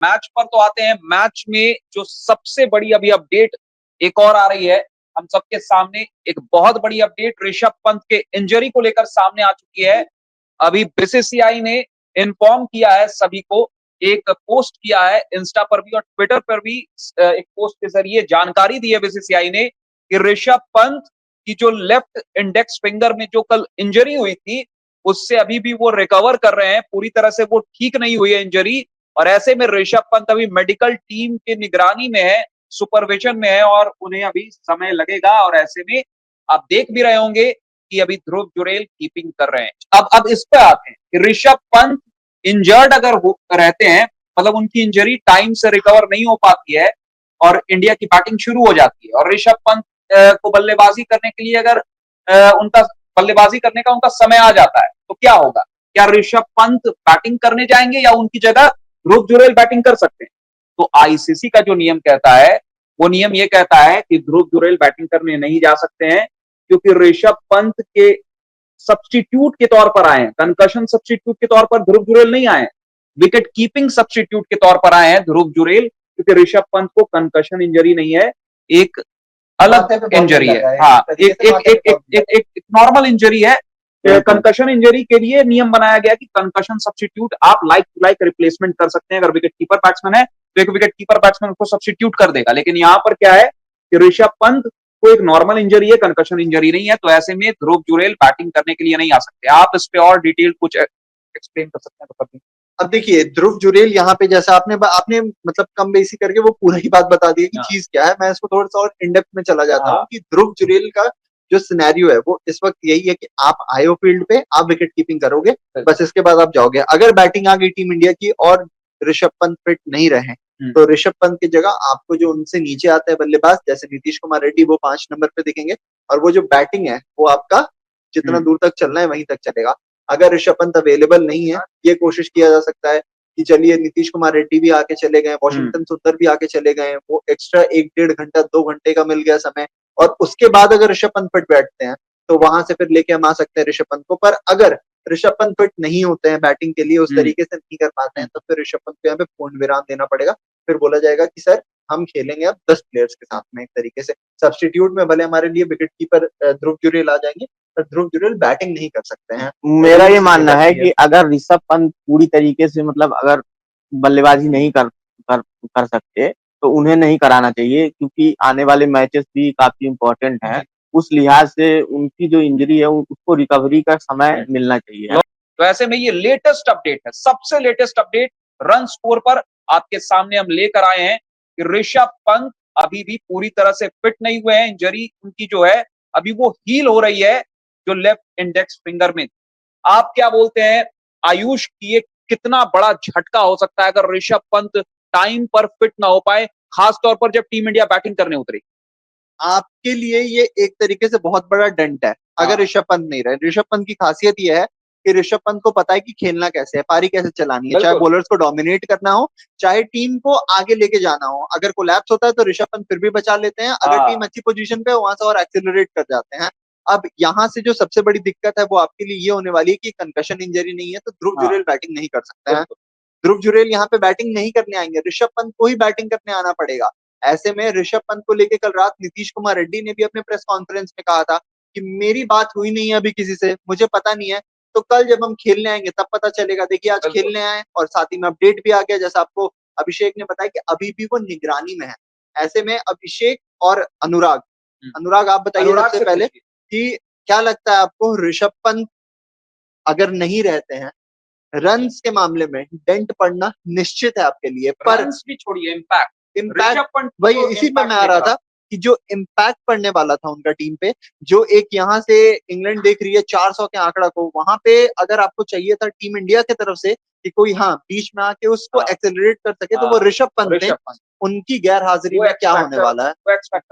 Match पर तो आते हैं। मैच में जो सबसे बड़ी अभी अपडेट एक और आ रही है हम सबके सामने, एक बहुत बड़ी अपडेट ऋषभ पंत के इंजरी को लेकर सामने आ चुकी है। अभी बीसीसीआई ने इन्फॉर्म किया है सभी को, एक पोस्ट किया है इंस्टा पर भी और ट्विटर पर भी, एक पोस्ट के जरिए जानकारी दी है बीसीसीआई ने कि ऋषभ पंत की जो लेफ्ट इंडेक्स फिंगर में जो कल इंजरी हुई थी, उससे अभी भी वो रिकवर कर रहे हैं, पूरी तरह से वो ठीक नहीं हुई है इंजरी। और ऐसे में ऋषभ पंत अभी मेडिकल टीम की निगरानी में है, सुपरविजन में है और उन्हें अभी समय लगेगा। और ऐसे में आप देख भी रहे होंगे कि अभी ध्रुव जुरेल कीपिंग कर रहे हैं। अब इस पे आते हैं कि ऋषभ पंत इंजर्ड अगर रहते हैं, मतलब उनकी इंजरी टाइम से रिकवर नहीं हो पाती है और इंडिया की बैटिंग शुरू हो जाती है और ऋषभ पंत को बल्लेबाजी करने के लिए अगर उनका बल्लेबाजी करने का उनका समय आ जाता है तो क्या होगा? क्या ऋषभ पंत बैटिंग करने जाएंगे या उनकी जगह ध्रुव जुरेल बैटिंग कर सकते हैं? तो आईसीसी का जो नियम कहता है, वो नियम ये कहता है कि ध्रुव जुरेल बैटिंग करने नहीं जा सकते हैं, क्योंकि ऋषभ पंत के सब्स्टिट्यूट के तौर पर आए हैं, कंकशन सब्स्टिट्यूट के तौर पर ध्रुव जुरेल नहीं आए, विकेट कीपिंग सब्स्टिट्यूट के तौर पर आए हैं ध्रुव जुरेल, क्योंकि ऋषभ पंत को कंकशन इंजरी नहीं है, एक अलग इंजरी है। हाँ, एक नॉर्मल इंजरी है। कंकशन इंजरी के लिए नियम बनाया गया कि कंकशन सब्स्टिट्यूट आप लाइक टू लाइक रिप्लेसमेंट कर सकते हैं। अगर विकेट कीपर बैट्समैन है तो एक विकेट कीपर बैट्समैन उसको सब्स्टिट्यूट कर देगा, लेकिन यहाँ पर क्या है कि ऋषभ पंत को एक नॉर्मल इंजरी है, कंकशन इंजरी नहीं है, तो ऐसे में ध्रुव जुरेल बैटिंग करने के लिए नहीं आ सकते। आप इस पे और डिटेल कुछ एक्सप्लेन कर सकते हैं तो कर दीजिए। अब देखिए ध्रुव जुरेल यहाँ पे जैसा आपने मतलब कम बेसी करके वो पूरा ही बात बता दी है कि चीज क्या है। मैं इसको थोड़ा सा और इन डेप्थ में चला जाता हूँ कि ध्रुव जुरेल का जो सिनेरियो है वो इस वक्त यही है कि आप आए हो फील्ड पे, आप विकेट कीपिंग करोगे, बस इसके बाद आप जाओगे। अगर बैटिंग आ गई टीम इंडिया की और ऋषभ पंत फिट नहीं रहे तो ऋषभ पंत की जगह आपको जो उनसे नीचे आता है बल्लेबाज, जैसे नीतीश कुमार रेड्डी, वो 5 नंबर पे दिखेंगे और वो जो बैटिंग है वो आपका जितना दूर तक चलना है वहीं तक चलेगा। अगर ऋषभ पंत अवेलेबल नहीं है, ये कोशिश किया जा सकता है कि चलिए नीतीश कुमार रेड्डी भी आके चले गए, वॉशिंगटन सुंदर भी आके चले गए, वो एक्स्ट्रा 1 डेढ़ घंटा 2 घंटे का मिल गया समय, और उसके बाद अगर ऋषभ पंत फिट बैठते हैं तो वहां से फिर लेके हम आ सकते हैं ऋषभ पंत को। पर अगर ऋषभ पंत फिट नहीं होते हैं बैटिंग के लिए, उस तरीके से नहीं कर पाते हैं, तो फिर ऋषभ पंत को यहाँ पे पूर्ण विराम देना पड़ेगा। फिर बोला जाएगा कि सर हम खेलेंगे अब 10 प्लेयर्स के साथ में। एक तरीके से सब्स्टिट्यूट में भले हमारे लिए विकेट कीपर ध्रुव जुरेल आ जाएंगे, पर ध्रुव जुरेल बैटिंग नहीं कर सकते हैं। मेरा ये मानना है कि अगर ऋषभ पंत पूरी तरीके से मतलब अगर बल्लेबाजी नहीं कर सकते तो उन्हें नहीं कराना चाहिए, क्योंकि आने वाले मैचेस भी काफी इम्पोर्टेंट हैं। उस लिहाज से उनकी जो इंजरी है उसको रिकवरी का समय मिलना चाहिए। तो ऐसे में ये लेटेस्ट अपडेट है, सबसे लेटेस्ट अपडेट रन स्कोर पर आपके सामने हम लेकर आए हैं कि ऋषभ पंत अभी भी पूरी तरह से फिट नहीं हुए हैं। इंजरी उनकी जो है अभी वो हील हो रही है, जो लेफ्ट इंडेक्स फिंगर में। आप क्या बोलते हैं आयुष की ये कितना बड़ा झटका हो सकता है अगर ऋषभ पंत टाइम पर फिट ना हो पाए, खास तौर पर जब टीम इंडिया बैटिंग करने उतरी? आपके लिए ये एक तरीके से बहुत बड़ा डंट है अगर ऋषभ पंत नहीं रहे। ऋषभ पंत की खासियत ये है कि ऋषभ पंत को पता है कि खेलना कैसे है, पारी कैसे चलानी है, चाहे बॉलर्स को डोमिनेट करना हो, चाहे टीम को आगे लेके जाना हो। अगर कोलैप्स होता है तो ऋषभ पंत फिर भी बचा लेते हैं, अगर टीम अच्छी पोजीशन पे वहां से और एक्सेलरेट कर जाते हैं। अब यहाँ से जो सबसे बड़ी दिक्कत है वो आपके लिए ये होने वाली है कि कंकशन इंजरी नहीं है तो ध्रुव जुरेल बैटिंग नहीं कर सकते हैं। ध्रुव जुरेल यहाँ पे बैटिंग नहीं करने आएंगे, ऋषभ पंत को ही बैटिंग करने आना पड़ेगा। ऐसे में ऋषभ पंत को लेकर कल रात नीतीश कुमार रेड्डी ने भी अपने प्रेस कॉन्फ्रेंस में कहा था कि मेरी बात हुई नहीं है अभी किसी से, मुझे पता नहीं है, तो कल जब हम खेलने आएंगे तब पता चलेगा। देखिए आज खेलने आए और साथ ही में अपडेट भी आ गया, जैसा आपको अभिषेक ने बताया कि अभी भी वो निगरानी में है। ऐसे में अभिषेक और अनुराग, अनुराग आप बताइए सबसे पहले कि क्या लगता है आपको, ऋषभ पंत अगर नहीं रहते हैं, रन्स के मामले में डेंट पड़ना निश्चित है आपके लिए, पर रन्स भी छोड़िए, इम्पैक्ट वही इसी पे मैं आ रहा था कि जो इम्पैक्ट पड़ने वाला था उनका टीम पे, जो एक यहाँ से इंग्लैंड देख रही है 400 के आंकड़ा को, वहां पे अगर आपको चाहिए था टीम इंडिया की तरफ से कि कोई हाँ बीच में आके उसको एक्सेलरेट कर सके, तो वो ऋषभ पंत थे। उनकी गैर हाजिरी में क्या होने वाला है?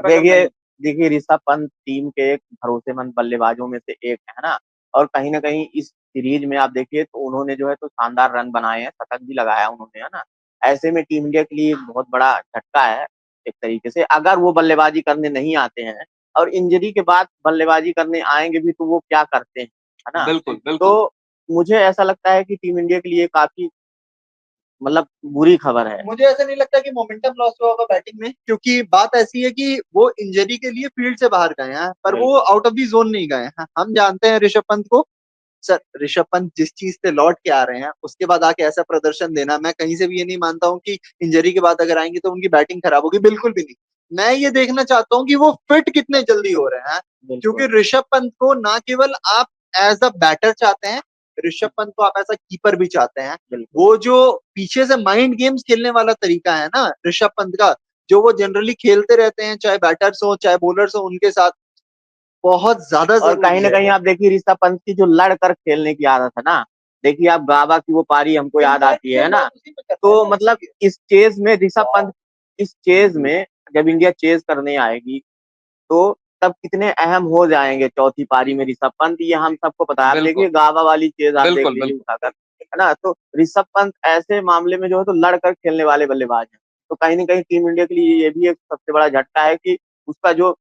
देखिए देखिए ऋषभ पंत टीम के एक भरोसेमंद बल्लेबाजों में से एक है ना, और कहीं ना कहीं इस सीरीज में आप देखिए तो उन्होंने जो है तो शानदार रन बनाए हैं, शतक भी लगाया उन्होंने, है ना। ऐसे में टीम इंडिया के लिए एक बहुत बड़ा झटका है एक तरीके से, अगर वो बल्लेबाजी करने नहीं आते हैं और इंजरी के बाद बल्लेबाजी करने आएंगे भी तो वो क्या करते हैं, है ना। बिल्कुल बिल्कुल। तो मुझे ऐसा लगता है कि टीम इंडिया के लिए काफी मतलब बुरी खबर है। मुझे ऐसा नहीं लगता कि मोमेंटम लॉस हुआ होगा बैटिंग में, क्योंकि बात ऐसी है कि वो इंजरी के लिए फील्ड से बाहर गए हैं, पर वो आउट ऑफ दी जोन नहीं गए हैं। हम जानते हैं ऋषभ पंत को। सर, ऋषभ पंत जिस चीज से लौट के आ रहे हैं उसके बाद आके ऐसा प्रदर्शन देना, मैं कहीं से भी ये नहीं मानता हूँ कि इंजरी के बाद अगर आएंगे तो उनकी बैटिंग खराब होगी, बिल्कुल भी नहीं। मैं ये देखना चाहता हूँ कि वो फिट कितने जल्दी हो रहे हैं, क्योंकि बिल्कुल ऋषभ पंत को ना केवल आप एज अ बैटर चाहते हैं, ऋषभ पंत को आप ऐसा कीपर भी चाहते हैं। बिल्कुल। वो जो पीछे से माइंड गेम्स खेलने वाला तरीका है ना ऋषभ पंत का, जो वो जनरली खेलते रहते हैं, चाहे बैटर्स हो चाहे बॉलर्स हो उनके साथ, बहुत ज्यादा और कहीं जरूरी ना है कहीं वो। आप देखिए ऋषभ पंत की जो लड़ कर खेलने की आदत है ना, देखिए आप गाबा की वो पारी हमको याद इनफैक्ट आती ये है हम ना। बात उसी पे कर रहे हैं तो ना, मतलब इसीलिए। इस चेज में ऋषभ पंत, इस चेज में जब इंडिया चेज करने आएगी तो तब कितने अहम हो जाएंगे चौथी पारी में ऋषभ पंत, ये हम सबको पता है। आप बिल्कुल देखिए गाबा वाली चेज आप देख बिल्कुल लीजिए बिल्कुल उठाकर, है ना। तो ऋषभ पंत ऐसे मामले में जो है तो लड़कर खेलने वाले बल्लेबाज हैं। तो कहीं ना कहीं टीम इंडिया के लिए ये भी एक सबसे बड़ा झटका है कि उसका जो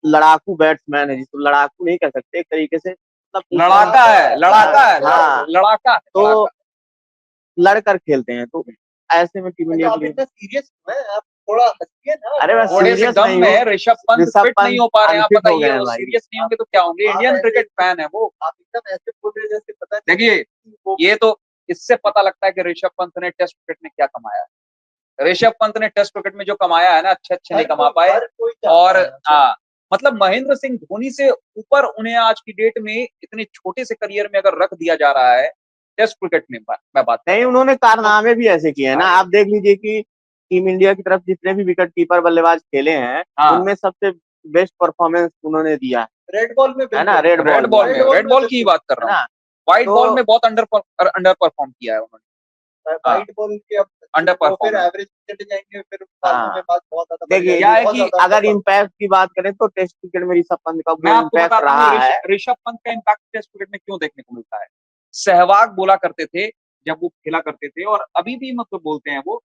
लड़ाकू बैट्समैन है, जिसको लड़ाकू नहीं कह सकते एक तरीके से, मतलब लड़ाका है लड़ाका है हाँ, लड़ाका है तो लड़ाका। लड़कर खेलते हैं। तो ऐसे में टीम तो इंडिया के आप लिए, इतना सीरियस क्यों है? आप थोड़ा हंसिए ना अरे मैं थोड़ा। थोड़े से सीरियस गम नहीं में हूँ। है, ऋषभ पंत ऋषभ फिट नहीं पंत हो पा रहे हैं, आप अनफिट हो गए बताइए, हैं वो भाई। सीरियस नहीं होंगे तो क्या होंगे? आप इंडियन ऐसे क्रिकेट फैन है वो। आप एकदम ऐसे बोल रहे हैं जैसे पता नहीं देखिए, कि वो ये तो इससे पता लगता है कि ऋषभ पंत ने टेस्ट क्रिकेट में क्या कमाया है। ऋषभ पंत ने टेस्ट क्रिकेट में जो कमाया है ना, अच्छे अच्छे नहीं कमा पाए। हर कोई चाहता और है। हाँ, मतलब महेंद्र सिंह धोनी से ऊपर उन्हें आज की डेट में इतने छोटे से करियर में अगर रख दिया जा रहा है टेस्ट क्रिकेट में, मैं बात कर नहीं, रहा उन्होंने कारनामे भी ऐसे किए हैं ना। आप देख लीजिए कि टीम इंडिया की तरफ जितने भी विकेट कीपर बल्लेबाज खेले हैं, हूँ। हाँ, उनमें सबसे बेस्ट परफॉर्मेंस उन्होंने दिया रेड बॉल में है ना, बिल्कुल, रेड बॉल में, रेड बॉल की ही बिल्कुल। बात कर है रहा हूँ। ना। व्हाइट बॉल तो में बहुत अंडर परफॉर्म किया है उन्होंने। हाँ, व्हाइट बॉल के अब अंडर वो फिर परफॉर्मेंस। एवरेज चले जाएंगे, फिर फालतू में हाँ, बात बहुत ज्यादा बढ़ देखिए जाएगी, क्या है बहुत कि ज्यादा अगर अंडर। इम्पैक्ट की बात करें तो टेस्ट क्रिकेट में ऋषभ पंत का मैं वो आपको इम्पैक्ट बताता हूँ, रहा है। ऋषभ पंत का इम्पैक्ट टेस्ट क्रिकेट में क्यों देखने को मिलता है। सहवाग बोला करते थे जब वो खेला करते थे, और अभी भी मतलब बोलते हैं वो,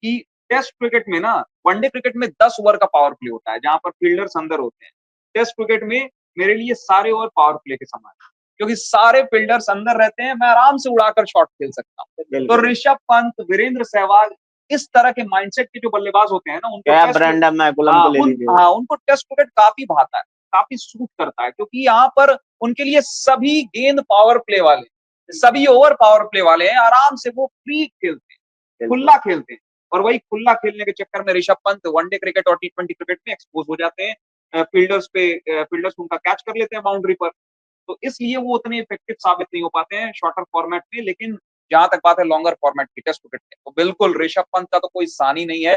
कि टेस्ट क्रिकेट में ना, वनडे क्रिकेट में 10 ओवर का पावर प्ले होता है जहां पर फील्डर्स अंदर होते हैं। टेस्ट क्रिकेट में मेरे लिए सारे ओवर पावर प्ले के समान है, क्योंकि सारे फील्डर्स अंदर रहते हैं, मैं आराम से उड़ाकर शॉट खेल सकता हूँ। तो बिल्कुल। ऋषभ पंत, वीरेंद्र सहवाग, इस तरह के माइंडसेट के जो बल्लेबाज होते हैं ना, उनको क्या टेस्ट, ब्रेंडन मैकुलम को ले लीजिए। हाँ, उनको टेस्ट क्रिकेट काफी भाता है, काफी सूट करता है, क्योंकि यहाँ पर उनके लिए सभी गेंद पावर प्ले वाले, सभी ओवर पावर प्ले वाले हैं, आराम से वो फ्री खेलते हैं, खुला खेलते हैं। और वही खुला खेलने के चक्कर में ऋषभ पंत वनडे क्रिकेट और टी20 क्रिकेट में एक्सपोज हो जाते हैं, फील्डर्स उनका कैच कर लेते हैं बाउंड्री पर। तो इसलिए वो उतने इफेक्टिव साबित नहीं हो पाते हैं शॉर्टर फॉर्मेट में। लेकिन जहां तक बात है लॉन्गर फॉर्मेट की टेस्ट क्रिकेट में, तो बिल्कुल ऋषभ पंत का तो कोई सानी नहीं है।